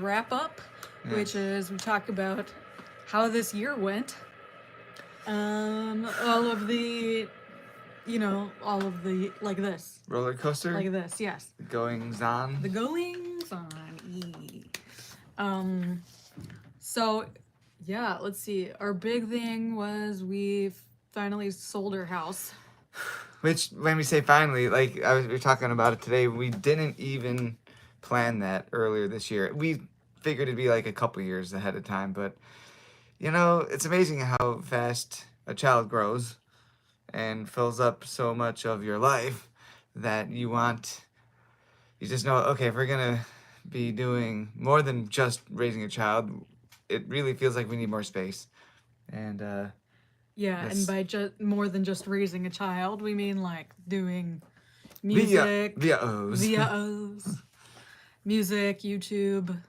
wrap up, which Yes. is we talk about how this year went. All of the, all of the Roller coaster like this, yes, goings on. the goings on. Um, so yeah, let's see. Our big thing was we finally sold our house. Which, when we say finally, like we were talking about it today, we didn't even plan that earlier this year. We figured it'd be like a couple years ahead of time, but it's amazing how fast a child grows and fills up so much of your life that you just know, okay, if we're gonna be doing more than just raising a child, it really feels like we need more space. And Yeah, and that's by just more than just raising a child, we mean like doing via music, via O's. O's, music, YouTube,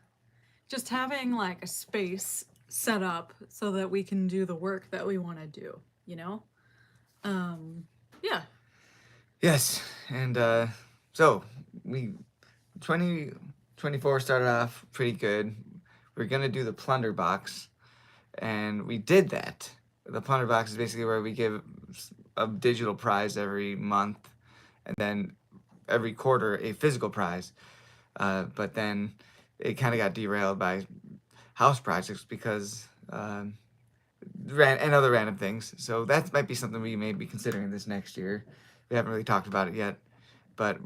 just having like a space set up so that we can do the work that we want to do, you know? Um, yeah. Yes, and so we 2024 started off pretty good. We're gonna do the plunder box, and we did that. The plunder box is basically where we give a digital prize every month, and then every quarter a physical prize. But then it kind of got derailed by house projects because and other random things. So that might be something we may be considering this next year. We haven't really talked about it yet, but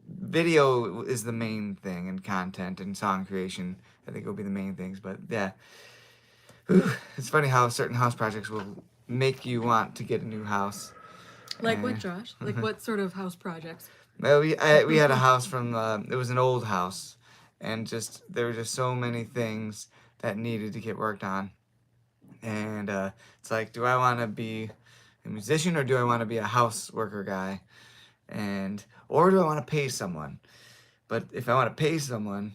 video is the main thing, and content and song creation I think will be the main things. But yeah, it's funny how certain house projects will make you want to get a new house. Like what, Josh? Like what sort of house projects? Well, we had a house from it was an old house, and just there were just so many things that needed to get worked on, and it's like, do I want to be a musician or do I want to be a house worker guy, and or do I want to pay someone? But if I want to pay someone,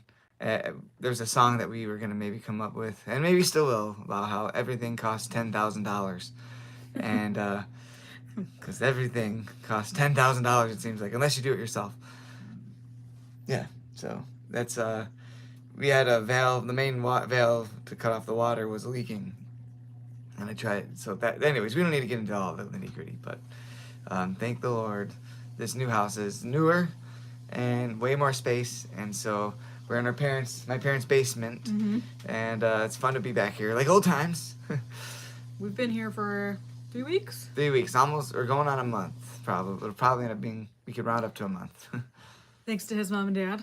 there's a song that we were gonna maybe come up with, and maybe still will, about how everything costs $10,000, and because everything costs $10,000, it seems like, unless you do it yourself. Yeah, so that's we had a valve, the main valve to cut off the water was leaking, and I tried. So that, anyways, we don't need to get into all the nitty gritty, but thank the Lord, this new house is newer and way more space, and so we're in my parents' basement, and it's fun to be back here, like old times. We've been here for 3 weeks. 3 weeks, almost, or going on a month, probably. It'll probably end up being, we could round up to a month. Thanks to his mom and dad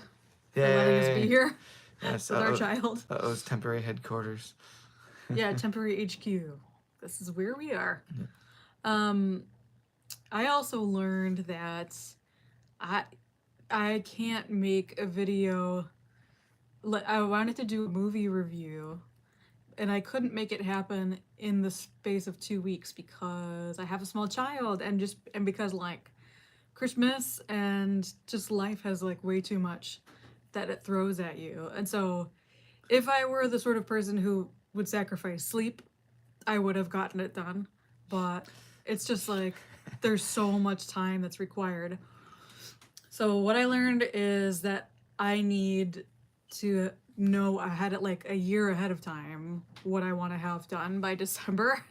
for Yay. letting us be here Yes, with our child. Those temporary headquarters. Yeah, temporary HQ. This is where we are. I also learned that I can't make a video. I wanted to do a movie review, and I couldn't make it happen in the space of 2 weeks because I have a small child, and because like Christmas and just life has like way too much that it throws at you. And so if I were the sort of person who would sacrifice sleep, I would have gotten it done. But it's just like there's so much time that's required. So what I learned is that I need to know ahead of like a year ahead of time what I want to have done by December.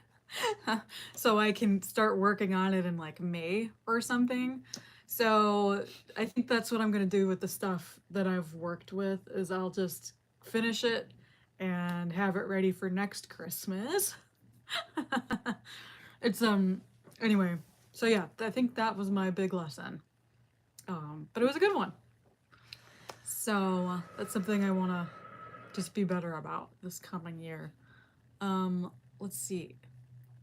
So I can start working on it in like May or something. So I think that's what I'm going to do with the stuff that I've worked with is I'll just finish it and have it ready for next Christmas. It's anyway, so yeah, I think that was my big lesson. But it was a good one. So that's something I want to just be better about this coming year. Let's see.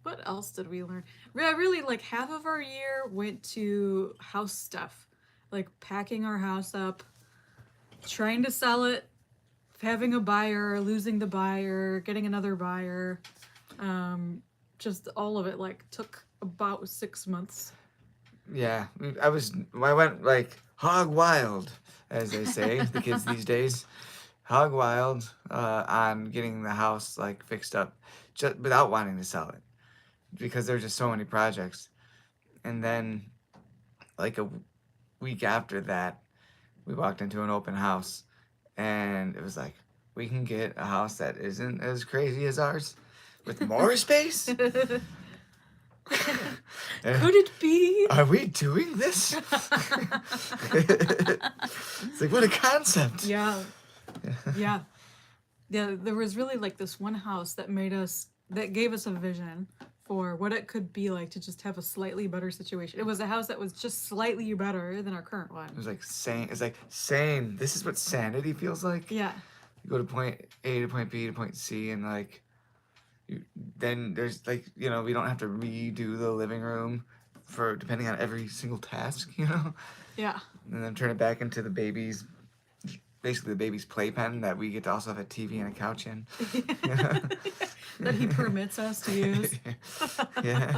What else did we learn? Really, like half of our year went to house stuff, like packing our house up, trying to sell it, having a buyer, losing the buyer, getting another buyer. Just all of it like took about 6 months. Yeah, I went like hog wild, as they say, the kids these days. Hog wild on getting the house like fixed up, just without wanting to sell it, because there's just so many projects. And then, like a week after that, we walked into an open house, and it was like, we can get a house that isn't as crazy as ours with more space. Could it be? Are we doing this? It's like, what a concept. Yeah. Yeah. Yeah, there was really like this one house that gave us a vision for what it could be like to just have a slightly better situation. It was a house that was just slightly better than our current one. It was like sane. It's like sane. This is what sanity feels like. Yeah. You go to point A to point B to point C, and like, then there's like, we don't have to redo the living room for depending on every single task, Yeah. and then turn it back into basically the baby's playpen that we get to also have a TV and a couch in. That he permits us to use. Yeah.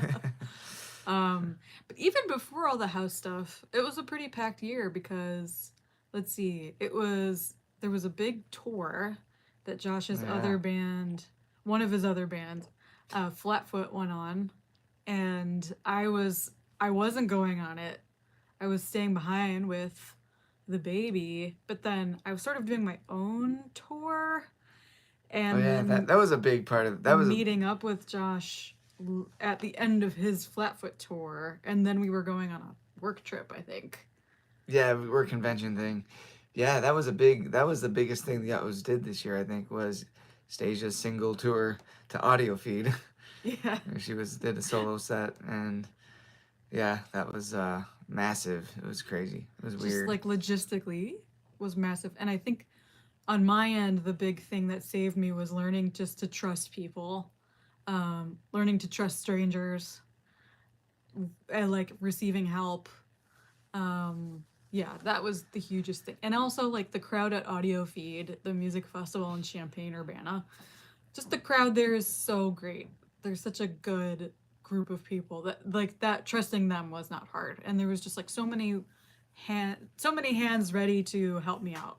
But even before all the house stuff, it was a pretty packed year because, let's see, there was a big tour that Josh's Yeah. other band, one of his other bands, Flatfoot went on, and I wasn't going on it. I was staying behind with the baby, but then I was sort of doing my own tour, and Oh yeah, then that was a big part of that was meeting up with Josh at the end of his Flatfoot tour, and then we were going on a work trip, I think. yeah, work convention thing. Yeah, that was the biggest thing the Yachts did this year, I think, was Stasia's single tour to audio feed. Yeah. She did a solo set, and yeah, that was massive. It was crazy. It was Just weird. like logistically was massive. And I think on my end, the big thing that saved me was learning just to trust people, learning to trust strangers, and like receiving help. Yeah, that was the hugest thing. And also like the crowd at Audio Feed, the music festival in Champaign, Urbana. Just the crowd there is so great. There's such a good group of people that trusting them was not hard. And there was just like so many hands ready to help me out.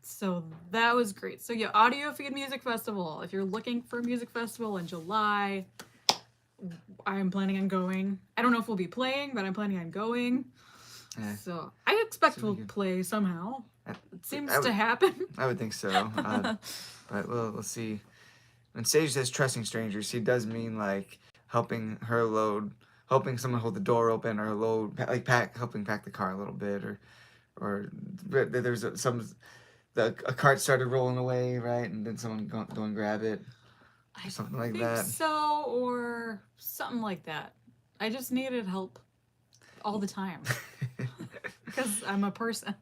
So that was great. So yeah, Audio Feed Music Festival. If you're looking for a music festival in July, I'm planning on going. I don't know if we'll be playing, but I'm planning on going. Yeah. So I expect Should be we'll good. play somehow. That- It seems I would- to happen. I would think so. But we'll see. When Sage says trusting strangers, she does mean like helping someone hold the door open, or helping pack the car a little bit, or there's a cart started rolling away, right, and then someone go and grab it, I something like think that. so, or something like that. I just needed help all the time because I'm a person.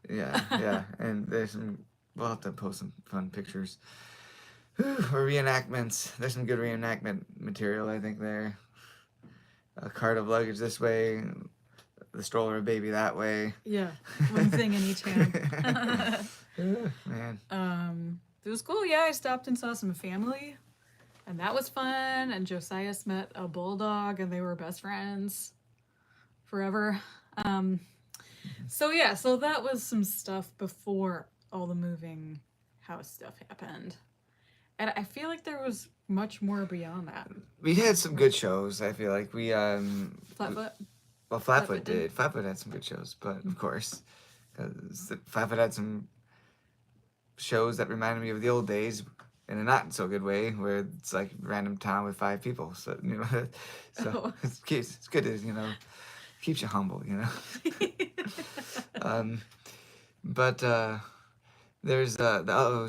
Yeah, and we'll have to post some fun pictures. Or reenactments. There's some good reenactment material, I think, there. A cart of luggage this way, the stroller of baby that way. Yeah, one thing in each hand. Man. It was cool. Yeah, I stopped and saw some family, and that was fun. And Josias met a bulldog, and they were best friends forever. So that was some stuff before all the moving house stuff happened. And I feel like there was much more beyond that. We had some good shows, I feel like. Flatfoot. Well, Flatfoot did. Flatfoot had some good shows, but of course, 'cause Flatfoot had some shows that reminded me of the old days in a not so good way, where it's like random town with 5 people. So Oh. it's good to keeps you humble, But there's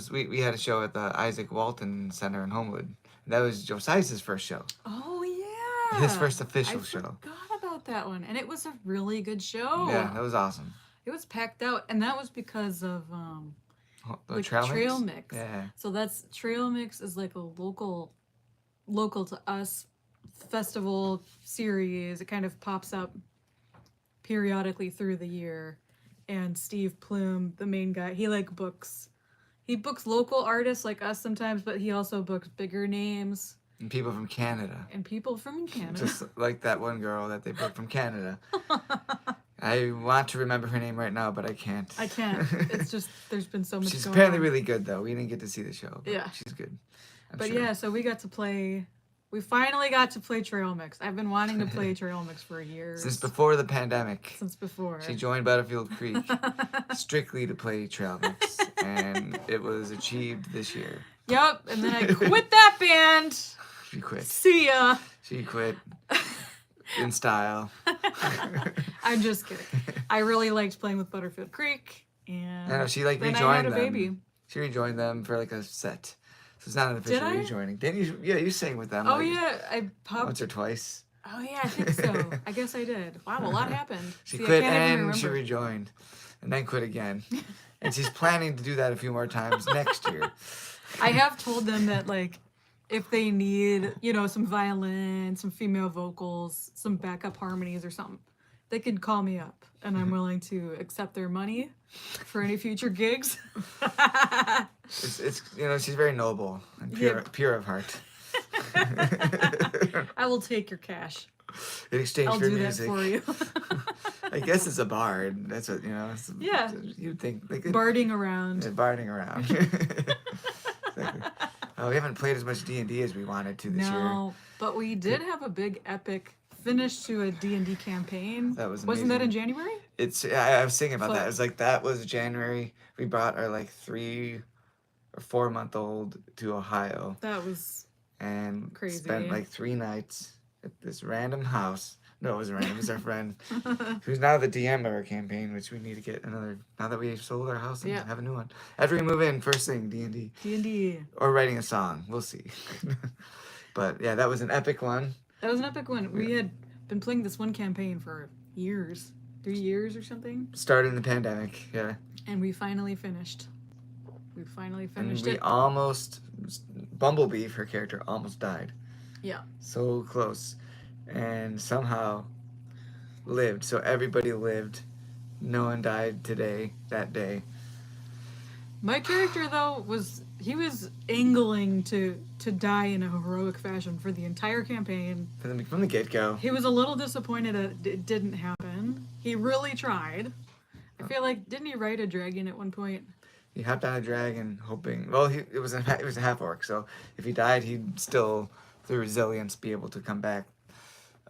we had a show at the Isaac Walton Center in Homewood. That was Josiah's first show. Oh yeah. His first official I show. forgot about that one, and it was a really good show. Yeah, that was awesome. It was packed out, and that was because of The like Trail Mix? Mix. Yeah. So that's Trail Mix is like a local to us festival series. It kind of pops up periodically through the year. And Steve Plume, the main guy, he books local artists like us sometimes, but he also books bigger names And people from Canada. and people from Canada. Just like that one girl that they booked from Canada. I want to remember her name right now, but I can't. I can't. It's just there's been so much. She's going apparently on. really good, though. We didn't get to see the show. But Yeah. she's good. I'm But sure. yeah, so we got to play. We finally got to play Trail Mix. I've been wanting to play Trail Mix for years. Since before the pandemic. Since before. She joined Battlefield Creek strictly to play Trail Mix. and it was achieved this year. Yep, and then I quit that band. She quit. See ya. She quit in style. I'm just kidding. I really liked playing with Butterfield Creek, and I know she like then rejoined I had a them. baby. She rejoined them for like a set. So it's not an official I? rejoining. Didn't you? Yeah, you sang with them. Oh like, yeah, I popped. once or twice. Oh yeah, I think so. I guess I did. Wow, a lot happened. She See, I quit can't even and she remember. rejoined, and then quit again. And she's planning to do that a few more times next year. I have told them that like if they need, some violin, some female vocals, some backup harmonies or something, they can call me up and I'm willing to accept their money for any future gigs. It's she's very noble and pure of heart. I will take your cash. In exchange I'll for do music. that for you. I guess it's a bard. That's what it's, Yeah. You'd think like Barding around. barding around. Exactly. Oh, we haven't played as much D&D as we wanted to this year. No, but we did have a big epic finish to a D&D campaign. That was Wasn't that in amazing. January? I was thinking about So- that. It was like that was January. We brought our like 3 or 4-month-old to Ohio That was and Crazy. spent like 3 nights at this random house. No, it wasn't random. It was our friend who's now the DM of our campaign, which we need to get another. Now that we sold our house and Yeah. have a new one. After we move in, first thing D&D D&D. or writing a song. We'll see. But yeah, that was an epic one. That was an epic one. We had been playing this one campaign for years, 3 years or something, Starting the pandemic, yeah. and we finally finished. We finally And finished we it. almost, Bumblebee, her character, almost died. Yeah. So close. And somehow lived. So everybody lived. No one died that day. My character though was angling to die in a heroic fashion for the entire campaign. From the get-go. He was a little disappointed that it didn't happen. He really tried. I feel like didn't he ride a dragon at one point? He hopped on a dragon hoping... Well, it was a half-orc, so if he died, he'd still, through resilience, be able to come back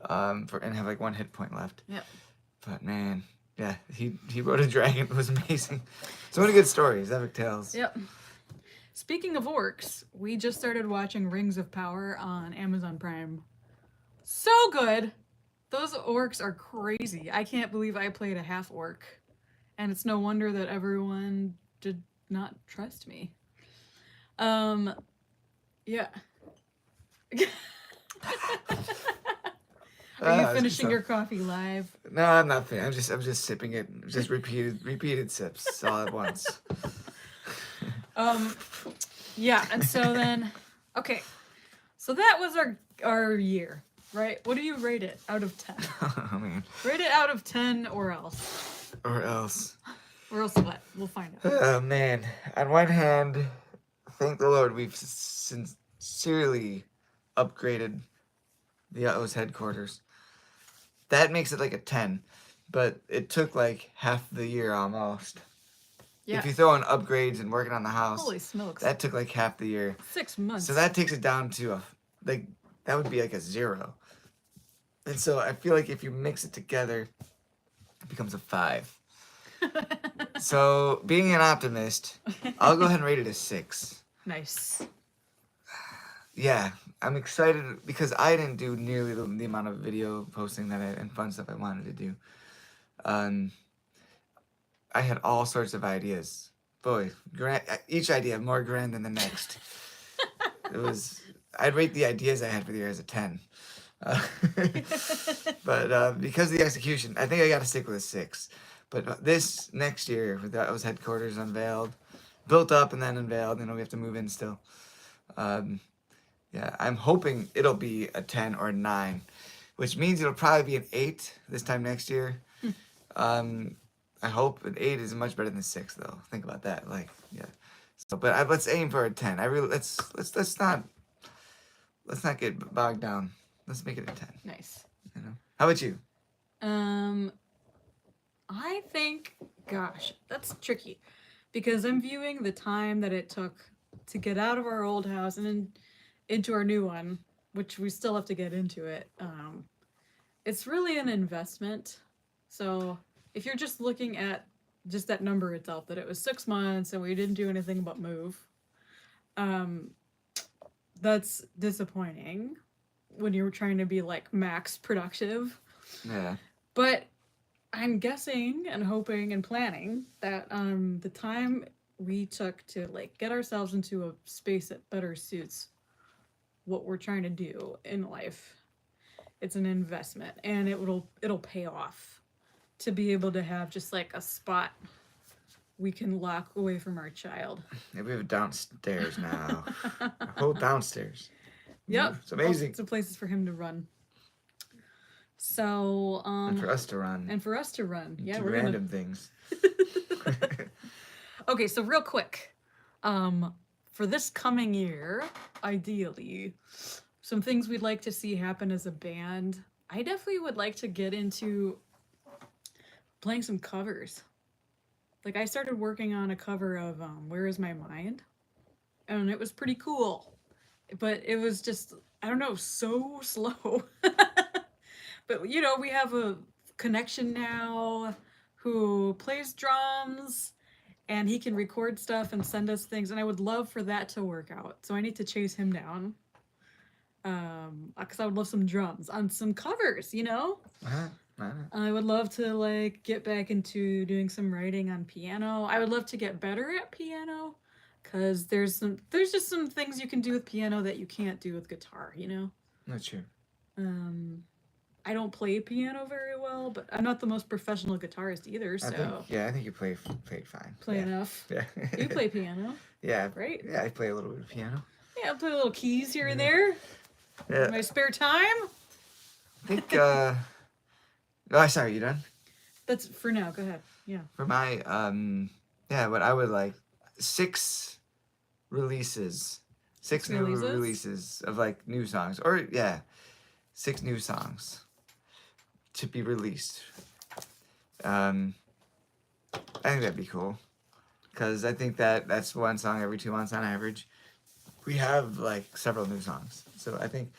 and have like 1 hit point left. Yep. But man, yeah, he rode a dragon. It was amazing. So many good stories, epic tales. Yep. Speaking of orcs, we just started watching Rings of Power on Amazon Prime. So good! Those orcs are crazy. I can't believe I played a half orc. And it's no wonder that everyone did not trust me. Yeah. Are you finishing your coffee live? No, I'm not finished. I'm just sipping it. Just repeated sips all at once. Yeah, and so then, okay, so that was our year, right? What do you rate it out of 10? Oh man. Rate it out of 10 or else. Or else. Or else what? We'll find out. Oh man. On one hand, thank the Lord, we've sincerely upgraded the Utmost headquarters. That makes it like a 10, but it took like half the year almost. Yeah. If you throw in upgrades and working on the house, Holy smokes. that took like half the year. 6 months. So that takes it down to that would be like a 0. And so I feel like if you mix it together, it becomes a 5. So being an optimist, I'll go ahead and rate it a 6. Nice. Yeah, I'm excited because I didn't do nearly the amount of video posting and fun stuff I wanted to do. I had all sorts of ideas. Boy, each idea more grand than the next. I'd rate the ideas I had for the year as a 10. But because of the execution, I think I got to stick with a 6. But this next year, with those headquarters unveiled, built up and then unveiled, we have to move in still. Yeah, I'm hoping it'll be a 10 or a 9, which means it'll probably be an 8 this time next year. I hope an 8 is much better than 6, though. Think about that. Yeah. So, but let's aim for a 10. Let's not get bogged down. Let's make it a 10. Nice. How about you? I think, gosh, that's tricky because I'm viewing the time that it took to get out of our old house and then into our new one, which we still have to get into it. It's really an investment. So if you're just looking at just that number itself, that it was 6 months and we didn't do anything but move. Um, that's disappointing when you're trying to be like max productive. Yeah. But I'm guessing and hoping and planning that the time we took to like get ourselves into a space that better suits what we're trying to do in life, it's an investment and it'll pay off to be able to have just like a spot we can lock away from our child. Yeah, we have a downstairs now. A whole downstairs. Yep. It's amazing. All sorts of places for him to run. So And for us to run. and for us to run. Yeah, do we're random things. Okay, so real quick. For this coming year, ideally, some things we'd like to see happen as a band. I definitely would like to get into playing some covers. Like I started working on a cover of Where Is My Mind? And it was pretty cool. But it was just, I don't know, so slow. But you know, we have a connection now who plays drums and he can record stuff and send us things, and I would love for that to work out. So I need to chase him down. Because I would love some drums on some covers, you know? I would love to like get back into doing some writing on piano. I would love to get better at piano because there's just some things you can do with piano that you can't do with guitar, you know? Not true. I don't play piano very well, but I'm not the most professional guitarist either, so I think you played fine. play enough. Yeah. You play piano. Yeah. Right? Yeah, I play a little bit of piano. Yeah, I play little keys here and there. Yeah. In my spare time. I think oh, sorry, you done? That's for now. Go ahead. Yeah. For my what I would like 6 releases. 6 new releases of like new songs. Or 6 new songs to be released. I think that'd be cool. Because I think that's one song every 2 months on average. We have like several new songs. So I think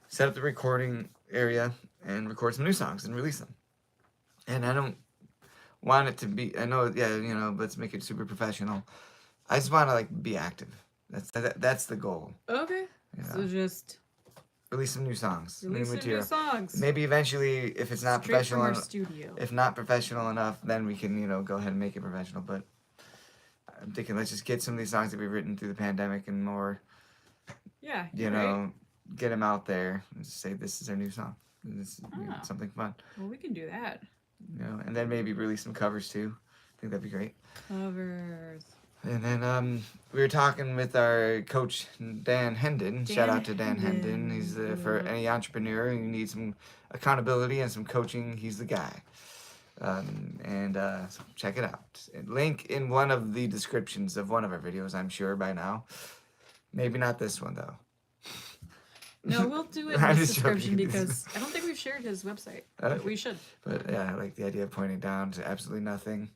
set up the recording area and record some new songs and release them. And I don't want it to be, I know, let's make it super professional. I just want to like be active. That's the goal. Okay. You know? So just release some new songs, release new some new material. songs. Maybe eventually, if it's not Straight from professional, our studio. if not professional enough, then we can go ahead and make it professional. But I'm thinking let's just get some of these songs that we've written through the pandemic and more. Yeah. Right. Get them out there and just say this is our new song. This is something fun. Well, we can do that. And then maybe release some covers too. I think that'd be great. Covers. And then we were talking with our coach Dan Hendon. Shout out to Dan Hendon. He's for any entrepreneur who needs some accountability and some coaching. He's the guy. So check it out. Link in one of the descriptions of one of our videos. I'm sure by now. Maybe not this one though. No, we'll do it in the description because I don't think we've shared his website, but we should. But yeah, I like the idea of pointing down to absolutely nothing.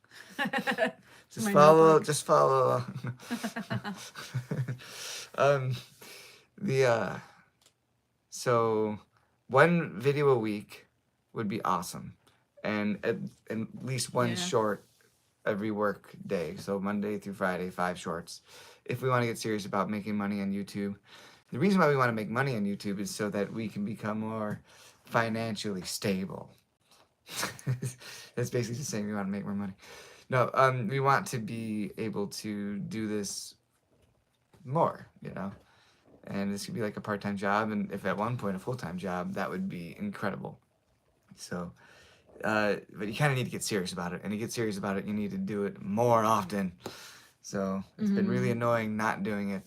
Just My follow. notebook. Just follow. So 1 video a week would be awesome, and at least one short every work day. So Monday through Friday, 5 shorts. If we want to get serious about making money on YouTube. The reason why we want to make money on YouTube is so that we can become more financially stable. That's basically just saying we want to make more money. No, we want to be able to do this more, and this could be like a part-time job, and if at one point a full-time job, that would be incredible. So, but you kind of need to get serious about it, and to get serious about it, you need to do it more often. So it's been really annoying not doing it.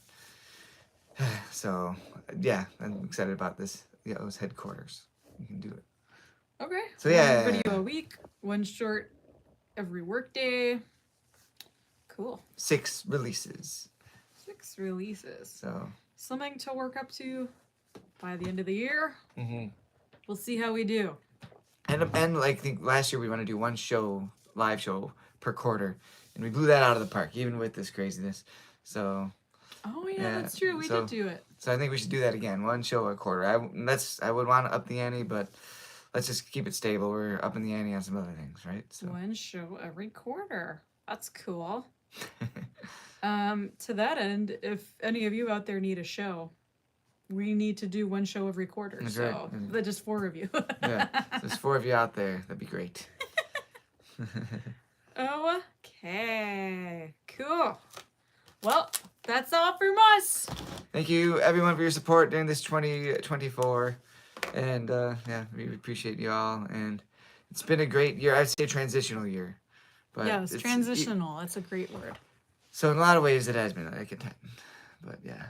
So, yeah, I'm excited about this. It was headquarters. You can do it. Okay. So, yeah. 1 video a week, 1 short every work day. Cool. 6 releases. 6 releases. So. Something to work up to by the end of the year. Mm-hmm. We'll see how we do. And like, I think last year we want to do 1 live show per quarter. And we blew that out of the park, even with this craziness. So. Oh yeah, that's true. We did do it. So I think we should do that again. 1 show a quarter. I would want to up the ante, but let's just keep it stable. We're up in the ante on some other things, right? So One show every quarter. That's cool. To that end, if any of you out there need a show, we need to do one show every quarter. That's So right. that's just 4 of you. yeah, there's 4 of you out there. That'd be great. Okay. Cool. Well, that's all from us. Thank you, everyone, for your support during this 2024. And yeah, we appreciate you all. And it's been a great year. I'd say a transitional year. But Yes, it's- transitional. That's a great word. So in a lot of ways, it has been like a 10. But yeah,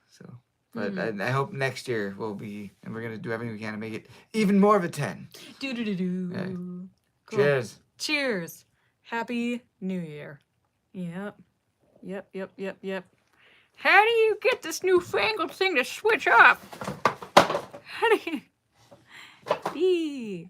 so. But I hope next year will be, and we're going to do everything we can to make it even more of a 10. Do. Okay. Cool. Cheers. Cheers. Happy New Year. Yep. How do you get this newfangled thing to switch up? How do you...